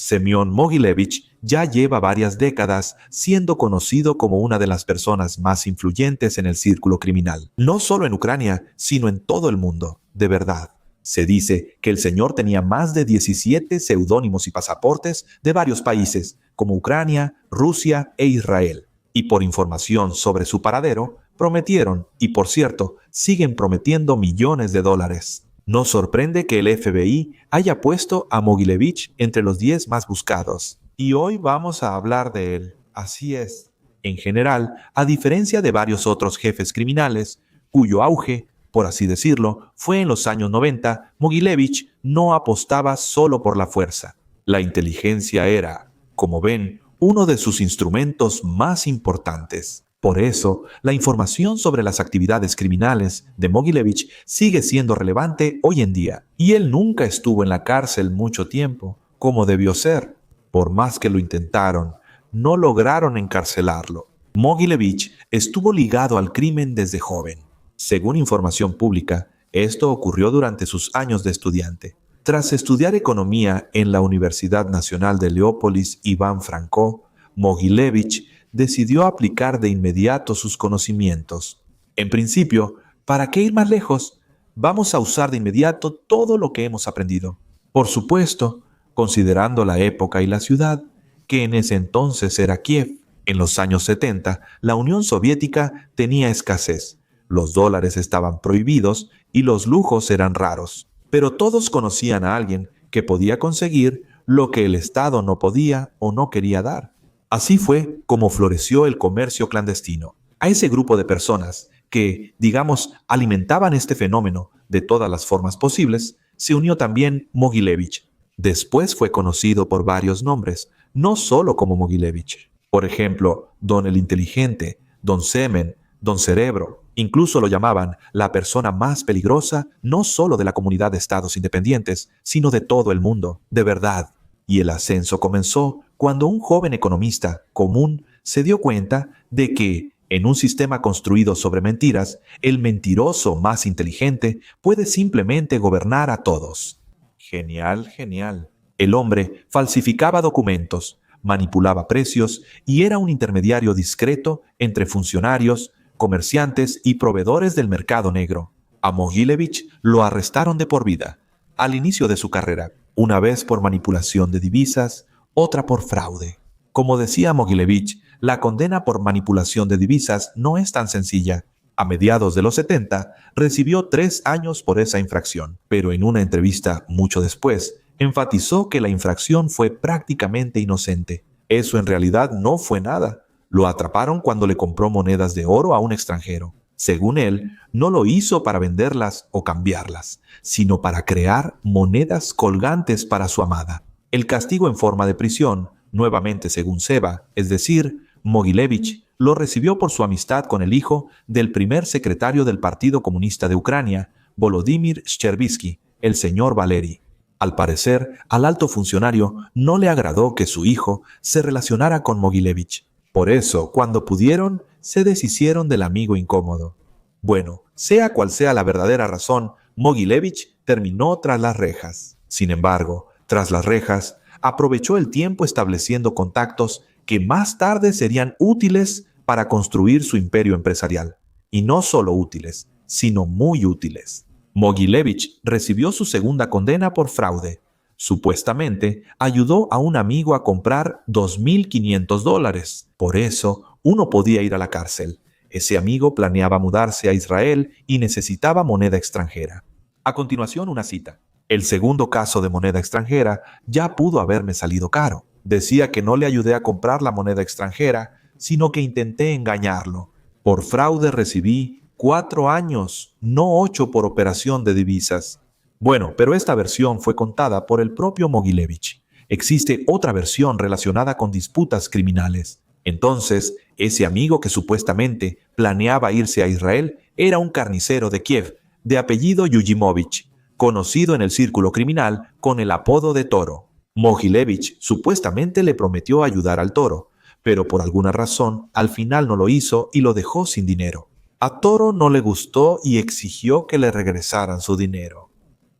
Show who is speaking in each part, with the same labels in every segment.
Speaker 1: Semyon Mogilevich ya lleva varias décadas siendo conocido como una de las personas más influyentes en el círculo criminal, no solo en Ucrania, sino en todo el mundo, de verdad. Se dice que el señor tenía más de 17 seudónimos y pasaportes de varios países, como Ucrania, Rusia e Israel. Y por información sobre su paradero, prometieron, y por cierto, siguen prometiendo millones de dólares. No sorprende que el FBI haya puesto a Mogilevich entre los 10 más buscados. Y hoy vamos a hablar de él. Así es. En general, a diferencia de varios otros jefes criminales, cuyo auge, por así decirlo, fue en los años 90, Mogilevich no apostaba solo por la fuerza. La inteligencia era, como ven, uno de sus instrumentos más importantes. Por eso, la información sobre las actividades criminales de Mogilevich sigue siendo relevante hoy en día. Y él nunca estuvo en la cárcel mucho tiempo, como debió ser. Por más que lo intentaron, no lograron encarcelarlo. Mogilevich estuvo ligado al crimen desde joven. Según información pública, esto ocurrió durante sus años de estudiante. Tras estudiar economía en la Universidad Nacional de Leópolis Iván Franko, Mogilevich decidió aplicar de inmediato sus conocimientos. En principio, ¿para qué ir más lejos? Vamos a usar de inmediato todo lo que hemos aprendido. Por supuesto, considerando la época y la ciudad, que en ese entonces era Kiev. En los años 70, la Unión Soviética tenía escasez. Los dólares estaban prohibidos y los lujos eran raros. Pero todos conocían a alguien que podía conseguir lo que el Estado no podía o no quería dar. Así fue como floreció el comercio clandestino. A ese grupo de personas que, digamos, alimentaban este fenómeno de todas las formas posibles, se unió también Mogilevich. Después fue conocido por varios nombres, no solo como Mogilevich. Por ejemplo, Don el Inteligente, Don Semen, Don Cerebro. Incluso lo llamaban la persona más peligrosa, no solo de la comunidad de estados independientes, sino de todo el mundo, de verdad. Y el ascenso comenzó cuando un joven economista común se dio cuenta de que, en un sistema construido sobre mentiras, el mentiroso más inteligente puede simplemente gobernar a todos. Genial, genial. El hombre falsificaba documentos, manipulaba precios y era un intermediario discreto entre funcionarios, comerciantes y proveedores del mercado negro. A Mogilevich lo arrestaron de por vida, al inicio de su carrera, una vez por manipulación de divisas, otra por fraude. Como decía Mogilevich, la condena por manipulación de divisas no es tan sencilla. A mediados de los 70, recibió 3 años por esa infracción, pero en una entrevista mucho después, enfatizó que la infracción fue prácticamente inocente. Eso en realidad no fue nada. Lo atraparon cuando le compró monedas de oro a un extranjero. Según él, no lo hizo para venderlas o cambiarlas, sino para crear monedas colgantes para su amada. El castigo en forma de prisión, nuevamente según Seba, es decir, Mogilevich, lo recibió por su amistad con el hijo del primer secretario del Partido Comunista de Ucrania, Volodymyr Shcherbysky, el señor Valery. Al parecer, al alto funcionario no le agradó que su hijo se relacionara con Mogilevich. Por eso, cuando pudieron, se deshicieron del amigo incómodo. Bueno, sea cual sea la verdadera razón, Mogilevich terminó tras las rejas. Sin embargo, tras las rejas, aprovechó el tiempo estableciendo contactos que más tarde serían útiles para construir su imperio empresarial. Y no solo útiles, sino muy útiles. Mogilevich recibió su segunda condena por fraude. Supuestamente, ayudó a un amigo a comprar $2.500. Por eso, uno podía ir a la cárcel. Ese amigo planeaba mudarse a Israel y necesitaba moneda extranjera. A continuación, una cita. El segundo caso de moneda extranjera ya pudo haberme salido caro. Decía que no le ayudé a comprar la moneda extranjera, sino que intenté engañarlo. Por fraude recibí 4 años, no 8 por operación de divisas. Bueno, pero esta versión fue contada por el propio Mogilevich. Existe otra versión relacionada con disputas criminales. Entonces, ese amigo que supuestamente planeaba irse a Israel era un carnicero de Kiev, de apellido Yujimovich, conocido en el círculo criminal con el apodo de Toro. Mogilevich supuestamente le prometió ayudar al Toro, pero por alguna razón al final no lo hizo y lo dejó sin dinero. A Toro no le gustó y exigió que le regresaran su dinero.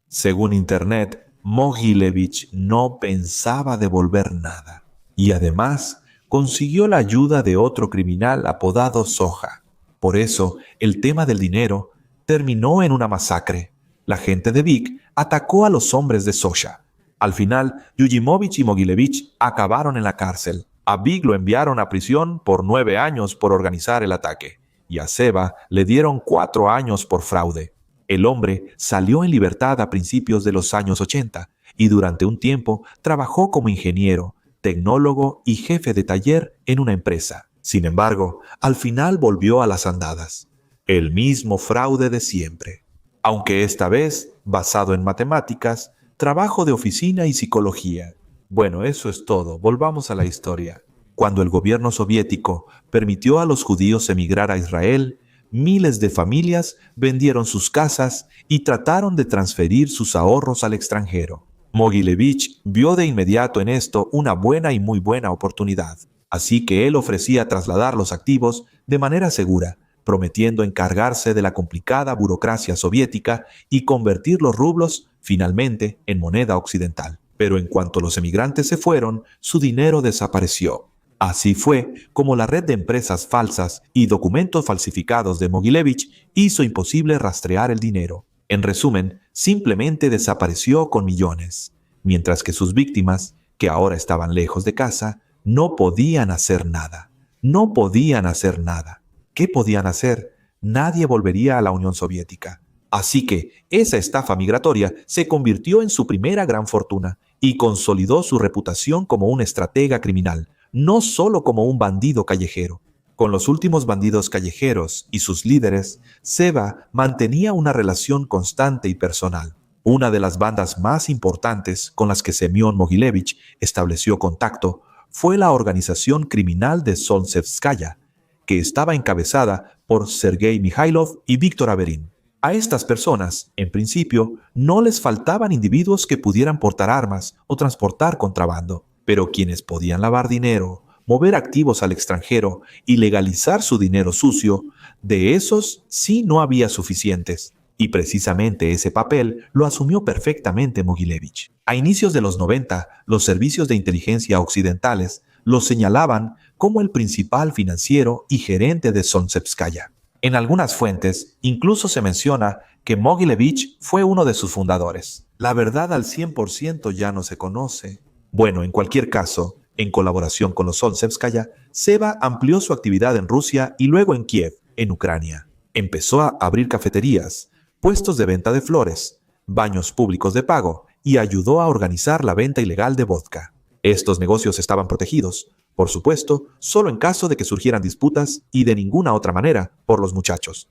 Speaker 1: Según Internet, Mogilevich no pensaba devolver nada. Y además consiguió la ayuda de otro criminal apodado Soja. Por eso, el tema del dinero terminó en una masacre. La gente de Vic atacó a los hombres de Soja. Al final, Yujimovich y Mogilevich acabaron en la cárcel. A Vic lo enviaron a prisión por 9 años por organizar el ataque, y a Seba le dieron 4 años por fraude. El hombre salió en libertad a principios de los años 80 y durante un tiempo trabajó como ingeniero, tecnólogo y jefe de taller en una empresa. Sin embargo, al final volvió a las andadas. El mismo fraude de siempre. Aunque esta vez basado en matemáticas, trabajo de oficina y psicología. Bueno, eso es todo. Volvamos a la historia. Cuando el gobierno soviético permitió a los judíos emigrar a Israel, miles de familias vendieron sus casas y trataron de transferir sus ahorros al extranjero. Mogilevich vio de inmediato en esto una buena y muy buena oportunidad, así que él ofrecía trasladar los activos de manera segura, prometiendo encargarse de la complicada burocracia soviética y convertir los rublos finalmente en moneda occidental. Pero en cuanto los emigrantes se fueron, su dinero desapareció. Así fue como la red de empresas falsas y documentos falsificados de Mogilevich hizo imposible rastrear el dinero. En resumen, simplemente desapareció con millones, mientras que sus víctimas, que ahora estaban lejos de casa, no podían hacer nada. No podían hacer nada. ¿Qué podían hacer? Nadie volvería a la Unión Soviética. Así que esa estafa migratoria se convirtió en su primera gran fortuna y consolidó su reputación como un estratega criminal, no solo como un bandido callejero. Con los últimos bandidos callejeros y sus líderes, Seba mantenía una relación constante y personal. Una de las bandas más importantes con las que Semión Mogilevich estableció contacto fue la organización criminal de Solntsevskaya, que estaba encabezada por Sergei Mikhailov y Víctor Averín. A estas personas, en principio, no les faltaban individuos que pudieran portar armas o transportar contrabando, pero quienes podían lavar dinero, mover activos al extranjero y legalizar su dinero sucio, de esos sí no había suficientes. Y precisamente ese papel lo asumió perfectamente Mogilevich. A inicios de los 90, los servicios de inteligencia occidentales lo señalaban como el principal financiero y gerente de Solntsevskaya. En algunas fuentes incluso se menciona que Mogilevich fue uno de sus fundadores. La verdad al 100% ya no se conoce. Bueno, en cualquier caso, en colaboración con los Solntsevskaya, Seba amplió su actividad en Rusia y luego en Kiev, en Ucrania. Empezó a abrir cafeterías, puestos de venta de flores, baños públicos de pago y ayudó a organizar la venta ilegal de vodka. Estos negocios estaban protegidos, por supuesto, solo en caso de que surgieran disputas y de ninguna otra manera por los muchachos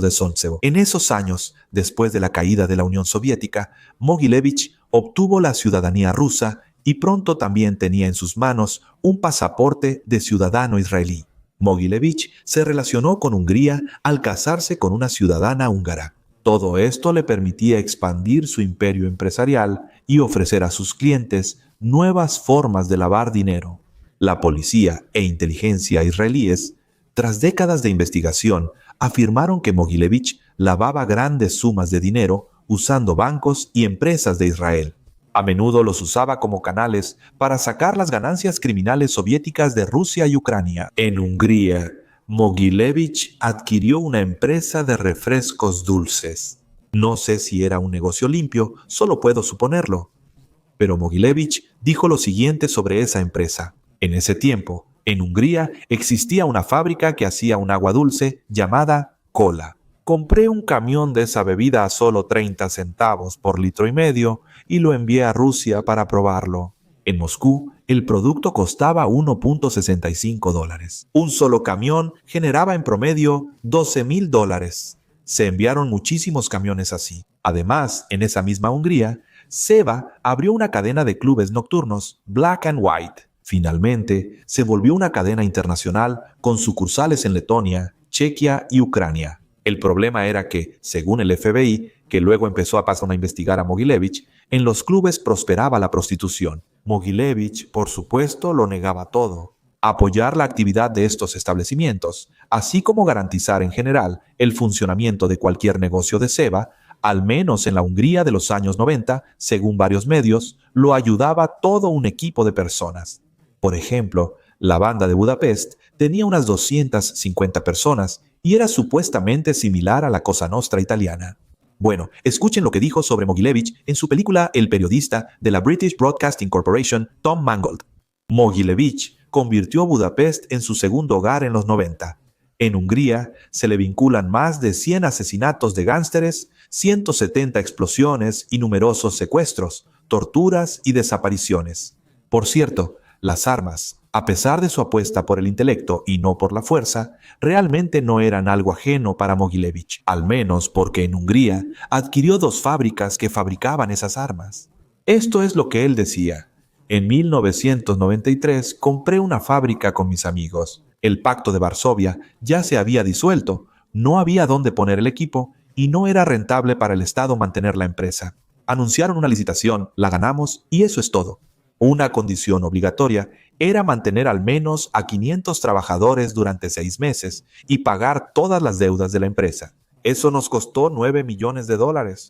Speaker 1: de Solntsevo. En esos años, después de la caída de la Unión Soviética, Mogilevich obtuvo la ciudadanía rusa y pronto también tenía en sus manos un pasaporte de ciudadano israelí. Mogilevich se relacionó con Hungría al casarse con una ciudadana húngara. Todo esto le permitía expandir su imperio empresarial y ofrecer a sus clientes nuevas formas de lavar dinero. La policía e inteligencia israelíes, tras décadas de investigación, afirmaron que Mogilevich lavaba grandes sumas de dinero usando bancos y empresas de Israel. A menudo los usaba como canales para sacar las ganancias criminales soviéticas de Rusia y Ucrania. En Hungría, Mogilevich adquirió una empresa de refrescos dulces. No sé si era un negocio limpio, solo puedo suponerlo. Pero Mogilevich dijo lo siguiente sobre esa empresa. En ese tiempo, en Hungría existía una fábrica que hacía un agua dulce llamada cola. Compré un camión de esa bebida a solo 30 centavos por litro y medio y lo envié a Rusia para probarlo. En Moscú, el producto costaba $1.65. Un solo camión generaba en promedio $12,000. Se enviaron muchísimos camiones así. Además, en esa misma Hungría, Seba abrió una cadena de clubes nocturnos, Black and White. Finalmente, se volvió una cadena internacional con sucursales en Letonia, Chequia y Ucrania. El problema era que, según el FBI, que luego empezó a pasar a investigar a Mogilevich, en los clubes prosperaba la prostitución. Mogilevich, por supuesto, lo negaba todo. Apoyar la actividad de estos establecimientos, así como garantizar en general el funcionamiento de cualquier negocio de Seba, Al menos en la Hungría de los años 90, según varios medios, lo ayudaba todo un equipo de personas. Por ejemplo, la banda de Budapest tenía unas 250 personas y era supuestamente similar a la Cosa Nostra italiana. Bueno, escuchen lo que dijo sobre Mogilevich en su película El periodista de la British Broadcasting Corporation, Tom Mangold. Mogilevich convirtió Budapest en su segundo hogar en los 90. En Hungría se le vinculan más de 100 asesinatos de gángsteres, 170 explosiones y numerosos secuestros, torturas y desapariciones. Por cierto, las armas, a pesar de su apuesta por el intelecto y no por la fuerza, realmente no eran algo ajeno para Mogilevich, al menos porque en Hungría adquirió 2 fábricas que fabricaban esas armas. Esto es lo que él decía. En 1993 compré una fábrica con mis amigos. El Pacto de Varsovia ya se había disuelto, no había dónde poner el equipo y no era rentable para el Estado mantener la empresa. Anunciaron una licitación, la ganamos y eso es todo. Una condición obligatoria era mantener al menos a 500 trabajadores durante 6 meses y pagar todas las deudas de la empresa. Eso nos costó $9 millones.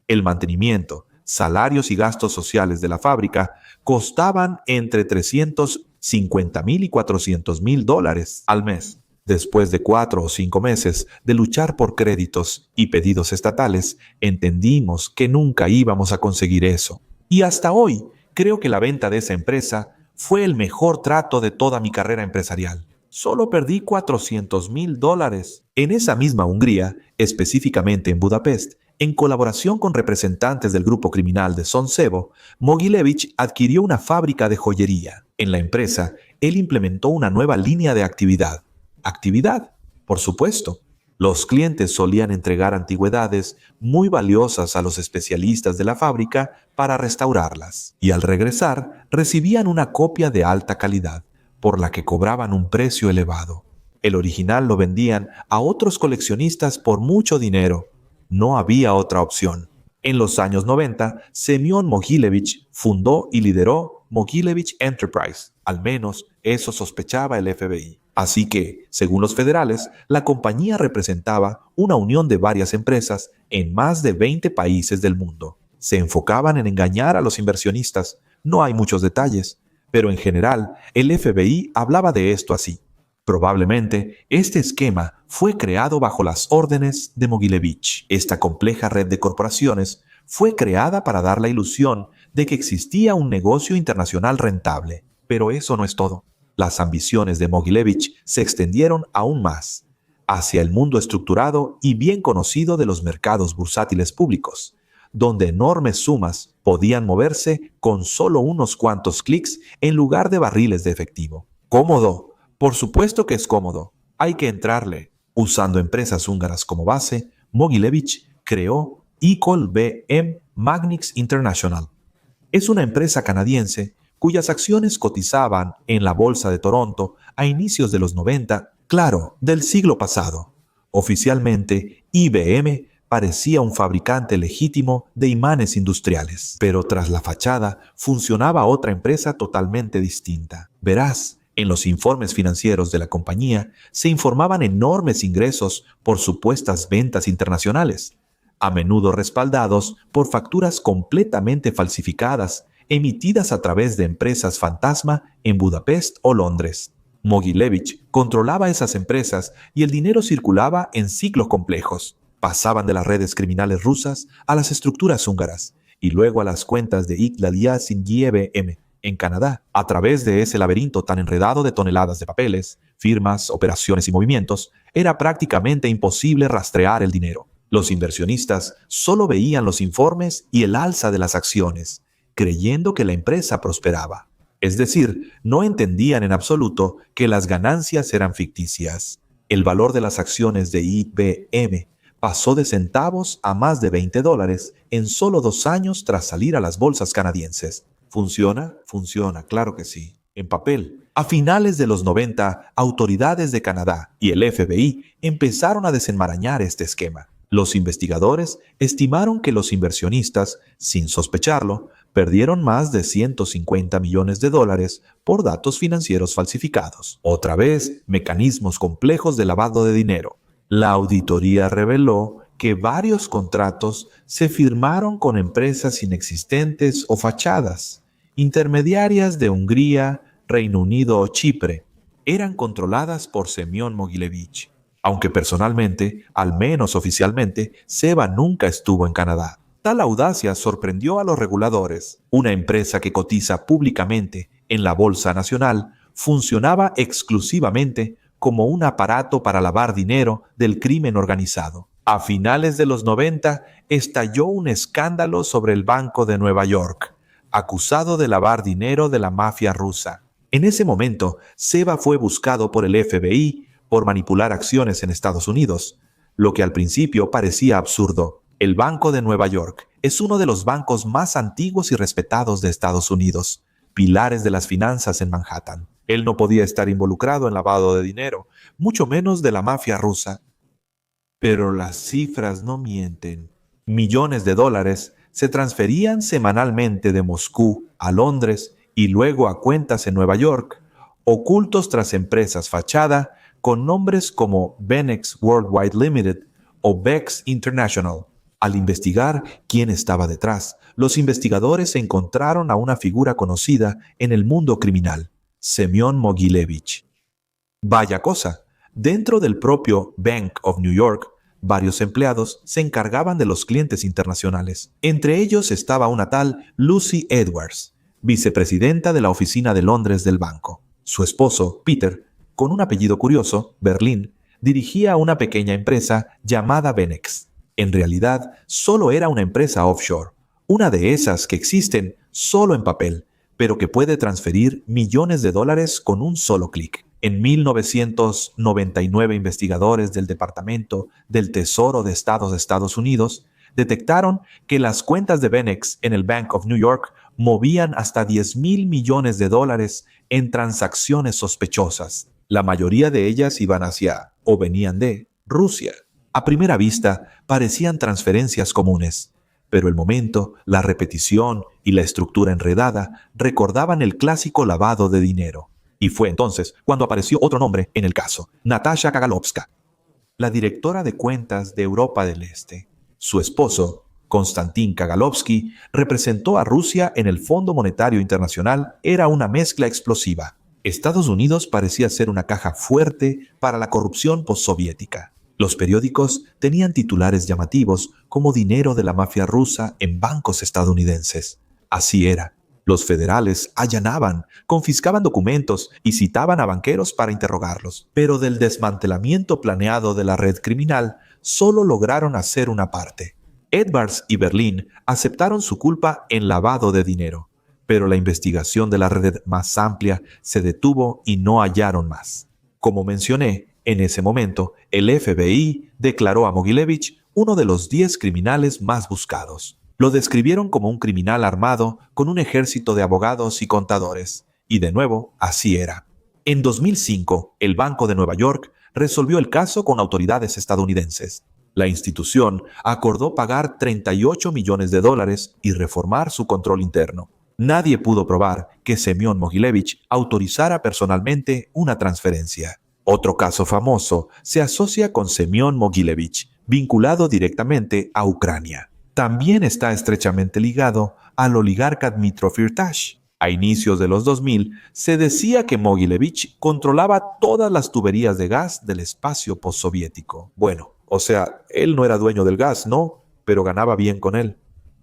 Speaker 1: El mantenimiento, salarios y gastos sociales de la fábrica costaban entre $350,000 y $400,000 al mes. Después de 4 o 5 meses de luchar por créditos y pedidos estatales, entendimos que nunca íbamos a conseguir eso. Y hasta hoy, creo que la venta de esa empresa fue el mejor trato de toda mi carrera empresarial. Solo perdí $400,000. En esa misma Hungría, específicamente en Budapest, en colaboración con representantes del grupo criminal de Sonsevo, Mogilevich adquirió una fábrica de joyería. En la empresa, él implementó una nueva línea de actividad. ¿Actividad? Por supuesto. Los clientes solían entregar antigüedades muy valiosas a los especialistas de la fábrica para restaurarlas, y al regresar recibían una copia de alta calidad, por la que cobraban un precio elevado. El original lo vendían a otros coleccionistas por mucho dinero. No había otra opción. En los años 90, Semyon Mogilevich fundó y lideró Mogilevich Enterprise. Al menos eso sospechaba el FBI. Así que, según los federales, la compañía representaba una unión de varias empresas en más de 20 países del mundo. Se enfocaban en engañar a los inversionistas. No hay muchos detalles, pero en general, el FBI hablaba de esto así. Probablemente, este esquema fue creado bajo las órdenes de Mogilevich. Esta compleja red de corporaciones fue creada para dar la ilusión de que existía un negocio internacional rentable. Pero eso no es todo. Las ambiciones de Mogilevich se extendieron aún más, hacia el mundo estructurado y bien conocido de los mercados bursátiles públicos, donde enormes sumas podían moverse con solo unos cuantos clics en lugar de barriles de efectivo. ¿Cómodo? Por supuesto que es cómodo. Hay que entrarle. Usando empresas húngaras como base, Mogilevich creó Equal BM Magnix International. Es una empresa canadiense cuyas acciones cotizaban en la Bolsa de Toronto a inicios de los 90, claro, del siglo pasado. Oficialmente, IBM parecía un fabricante legítimo de imanes industriales, pero tras la fachada funcionaba otra empresa totalmente distinta. Verás, en los informes financieros de la compañía se informaban enormes ingresos por supuestas ventas internacionales, a menudo respaldados por facturas completamente falsificadas emitidas a través de empresas fantasma en Budapest o Londres. Mogilevich controlaba esas empresas y el dinero circulaba en ciclos complejos. Pasaban de las redes criminales rusas a las estructuras húngaras y luego a las cuentas de Iqlalia-Sin GmbH en Canadá. A través de ese laberinto tan enredado de toneladas de papeles, firmas, operaciones y movimientos, era prácticamente imposible rastrear el dinero. Los inversionistas solo veían los informes y el alza de las acciones, creyendo que la empresa prosperaba. Es decir, no entendían en absoluto que las ganancias eran ficticias. El valor de las acciones de IBM pasó de centavos a más de $20 en solo 2 años tras salir a las bolsas canadienses. ¿Funciona? Funciona, claro que sí. En papel. A finales de los 90, autoridades de Canadá y el FBI empezaron a desenmarañar este esquema. Los investigadores estimaron que los inversionistas, sin sospecharlo, perdieron más de $150 millones por datos financieros falsificados. Otra vez, mecanismos complejos de lavado de dinero. La auditoría reveló que varios contratos se firmaron con empresas inexistentes o fachadas, intermediarias de Hungría, Reino Unido o Chipre. Eran controladas por Semyon Mogilevich, aunque personalmente, al menos oficialmente, Seba nunca estuvo en Canadá. Tal audacia sorprendió a los reguladores. Una empresa que cotiza públicamente en la Bolsa Nacional funcionaba exclusivamente como un aparato para lavar dinero del crimen organizado. A finales de los 90 estalló un escándalo sobre el Banco de Nueva York, acusado de lavar dinero de la mafia rusa. En ese momento, Seba fue buscado por el FBI por manipular acciones en Estados Unidos, lo que al principio parecía absurdo. El Banco de Nueva York es uno de los bancos más antiguos y respetados de Estados Unidos, pilares de las finanzas en Manhattan. Él no podía estar involucrado en lavado de dinero, mucho menos de la mafia rusa. Pero las cifras no mienten. Millones de dólares se transferían semanalmente de Moscú a Londres y luego a cuentas en Nueva York, ocultos tras empresas fachada con nombres como Benex Worldwide Limited o Bex International. Al investigar quién estaba detrás, los investigadores encontraron a una figura conocida en el mundo criminal, Semyon Mogilevich. Vaya cosa, dentro del propio Bank of New York, varios empleados se encargaban de los clientes internacionales. Entre ellos estaba una tal Lucy Edwards, vicepresidenta de la oficina de Londres del banco. Su esposo, Peter, con un apellido curioso, Berlin, dirigía una pequeña empresa llamada Benex. En realidad, solo era una empresa offshore, una de esas que existen solo en papel, pero que puede transferir millones de dólares con un solo clic. En 1999, investigadores del Departamento del Tesoro de Estados Unidos detectaron que las cuentas de Benex en el Bank of New York movían hasta 10,000 millones de dólares en transacciones sospechosas. La mayoría de ellas iban hacia, o venían de, Rusia. A primera vista, parecían transferencias comunes, pero el momento, la repetición y la estructura enredada recordaban el clásico lavado de dinero. Y fue entonces cuando apareció otro nombre en el caso, Natasha Kagalovska, la directora de cuentas de Europa del Este. Su esposo, Konstantin Kagalovsky, representó a Rusia en el Fondo Monetario Internacional. Era una mezcla explosiva. Estados Unidos parecía ser una caja fuerte para la corrupción postsoviética. Los periódicos tenían titulares llamativos como dinero de la mafia rusa en bancos estadounidenses. Así era. Los federales allanaban, confiscaban documentos y citaban a banqueros para interrogarlos. Pero del desmantelamiento planeado de la red criminal, solo lograron hacer una parte. Edwards y Berlin aceptaron su culpa en lavado de dinero, pero la investigación de la red más amplia se detuvo y no hallaron más. Como mencioné, en ese momento, el FBI declaró a Mogilevich uno de los 10 criminales más buscados. Lo describieron como un criminal armado con un ejército de abogados y contadores. Y de nuevo, así era. En 2005, el Banco de Nueva York resolvió el caso con autoridades estadounidenses. La institución acordó pagar 38 millones de dólares y reformar su control interno. Nadie pudo probar que Semyon Mogilevich autorizara personalmente una transferencia. Otro caso famoso se asocia con Semyon Mogilevich, vinculado directamente a Ucrania. También está estrechamente ligado al oligarca Dmitro Firtash. A inicios de los 2000, se decía que Mogilevich controlaba todas las tuberías de gas del espacio postsoviético. Bueno, o sea, él no era dueño del gas, ¿no? Pero ganaba bien con él.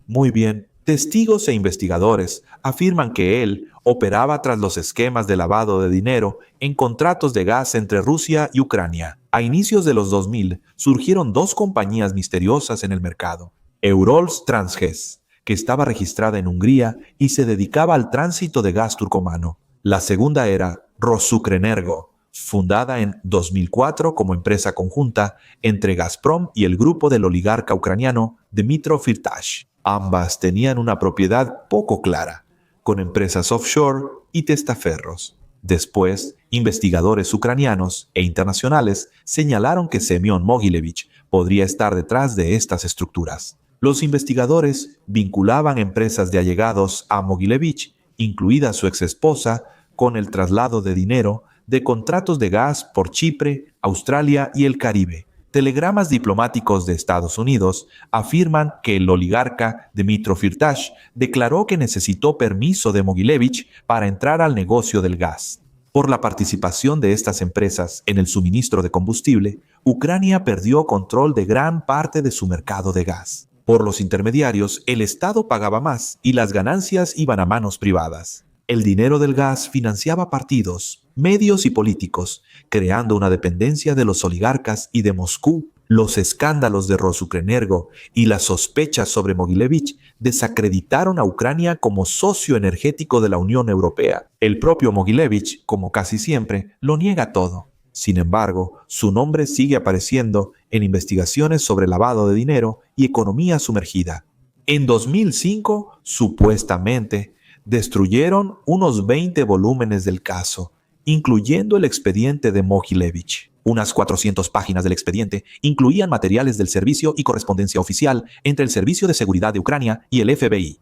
Speaker 1: Muy bien. Testigos e investigadores afirman que él operaba tras los esquemas de lavado de dinero en contratos de gas entre Rusia y Ucrania. A inicios de los 2000 surgieron 2 compañías misteriosas en el mercado. Eurols Transgas, que estaba registrada en Hungría y se dedicaba al tránsito de gas turcomano. La segunda era Rosukrenergo, fundada en 2004 como empresa conjunta entre Gazprom y el grupo del oligarca ucraniano Dmytro Firtash. Ambas tenían una propiedad poco clara, con empresas offshore y testaferros. Después, investigadores ucranianos e internacionales señalaron que Semyon Mogilevich podría estar detrás de estas estructuras. Los investigadores vinculaban empresas de allegados a Mogilevich, incluida su exesposa, con el traslado de dinero de contratos de gas por Chipre, Australia y el Caribe. Telegramas diplomáticos de Estados Unidos afirman que el oligarca Dmytro Firtash declaró que necesitó permiso de Mogilevich para entrar al negocio del gas. Por la participación de estas empresas en el suministro de combustible, Ucrania perdió control de gran parte de su mercado de gas. Por los intermediarios, el Estado pagaba más y las ganancias iban a manos privadas. El dinero del gas financiaba partidos, medios y políticos, creando una dependencia de los oligarcas y de Moscú. Los escándalos de Rosukrenergo y las sospechas sobre Mogilevich desacreditaron a Ucrania como socio energético de la Unión Europea. El propio Mogilevich, como casi siempre, lo niega todo. Sin embargo, su nombre sigue apareciendo en investigaciones sobre lavado de dinero y economía sumergida. En 2005, supuestamente, destruyeron unos 20 volúmenes del caso, incluyendo el expediente de Mogilevich. Unas 400 páginas del expediente incluían materiales del servicio y correspondencia oficial entre el Servicio de Seguridad de Ucrania y el FBI.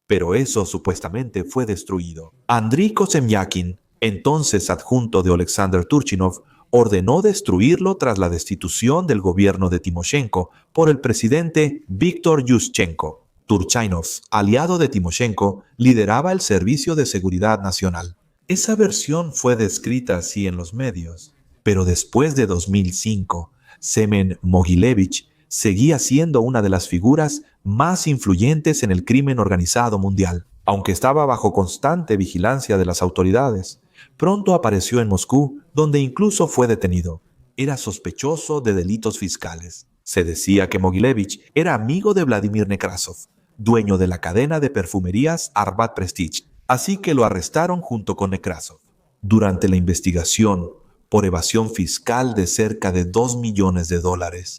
Speaker 1: Pero eso supuestamente fue destruido. Andriy Kosemyakin, entonces adjunto de Oleksandr Turchinov, ordenó destruirlo tras la destitución del gobierno de Timoshenko por el presidente Víktor Yushchenko. Turchainov, aliado de Timoshenko, lideraba el Servicio de Seguridad Nacional. Esa versión fue descrita así en los medios. Pero después de 2005, Semen Mogilevich seguía siendo una de las figuras más influyentes en el crimen organizado mundial. Aunque estaba bajo constante vigilancia de las autoridades, pronto apareció en Moscú, donde incluso fue detenido. Era sospechoso de delitos fiscales. Se decía que Mogilevich era amigo de Vladimir Nekrasov, dueño de la cadena de perfumerías Arbat Prestige, así que lo arrestaron junto con Nekrasov. Durante la investigación, por evasión fiscal de cerca de $2 millones.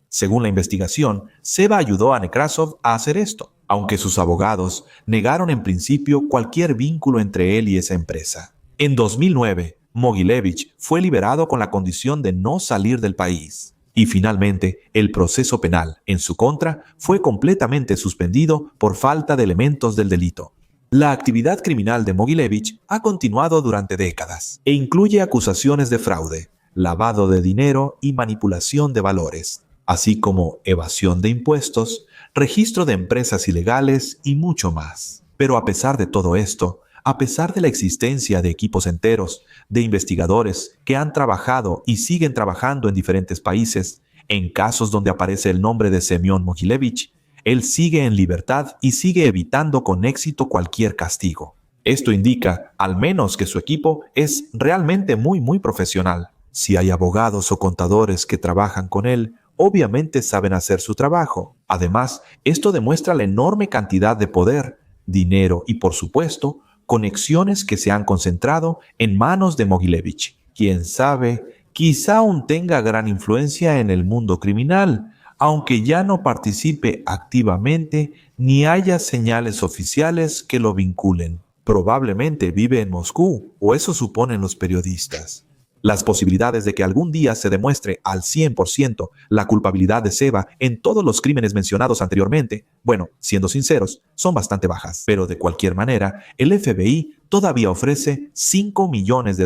Speaker 1: Según la investigación, Seva ayudó a Nekrasov a hacer esto, aunque sus abogados negaron en principio cualquier vínculo entre él y esa empresa. En 2009, Mogilevich fue liberado con la condición de no salir del país. Y finalmente, el proceso penal en su contra fue completamente suspendido por falta de elementos del delito. La actividad criminal de Mogilevich ha continuado durante décadas e incluye acusaciones de fraude, lavado de dinero y manipulación de valores, así como evasión de impuestos, registro de empresas ilegales y mucho más. Pero a pesar de todo esto, a pesar de la existencia de equipos enteros de investigadores que han trabajado y siguen trabajando en diferentes países, en casos donde aparece el nombre de Semyon Mogilevich, él sigue en libertad y sigue evitando con éxito cualquier castigo. Esto indica, al menos, que su equipo es realmente muy profesional. Si hay abogados o contadores que trabajan con él, obviamente saben hacer su trabajo. Además, esto demuestra la enorme cantidad de poder, dinero y, por supuesto, conexiones que se han concentrado en manos de Mogilevich. Quién sabe, quizá aún tenga gran influencia en el mundo criminal, aunque ya no participe activamente ni haya señales oficiales que lo vinculen. Probablemente vive en Moscú, o eso suponen los periodistas. Las posibilidades de que algún día se demuestre al 100% la culpabilidad de Seva en todos los crímenes mencionados anteriormente, bueno, siendo sinceros, son bastante bajas. Pero de cualquier manera, el FBI todavía ofrece $5 millones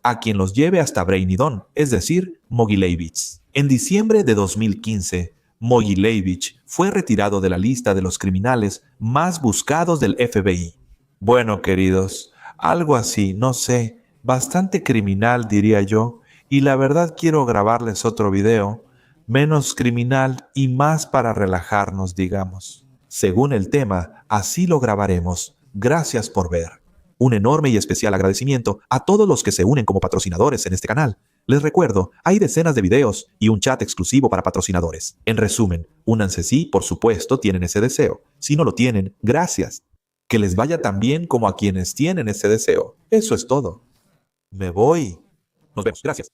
Speaker 1: a quien los lleve hasta Brainy-Don, es decir, Mogilevich. En diciembre de 2015, Mogilevich fue retirado de la lista de los criminales más buscados del FBI. Bueno, queridos, algo así, no sé, bastante criminal diría yo, y la verdad quiero grabarles otro video, menos criminal y más para relajarnos, digamos. Según el tema, así lo grabaremos. Gracias por ver. Un enorme y especial agradecimiento a todos los que se unen como patrocinadores en este canal. Les recuerdo, hay decenas de videos y un chat exclusivo para patrocinadores. En resumen, únanse si, por supuesto, tienen ese deseo. Si no lo tienen, gracias. Que les vaya tan bien como a quienes tienen ese deseo. Eso es todo. Me voy. Nos vemos. Gracias.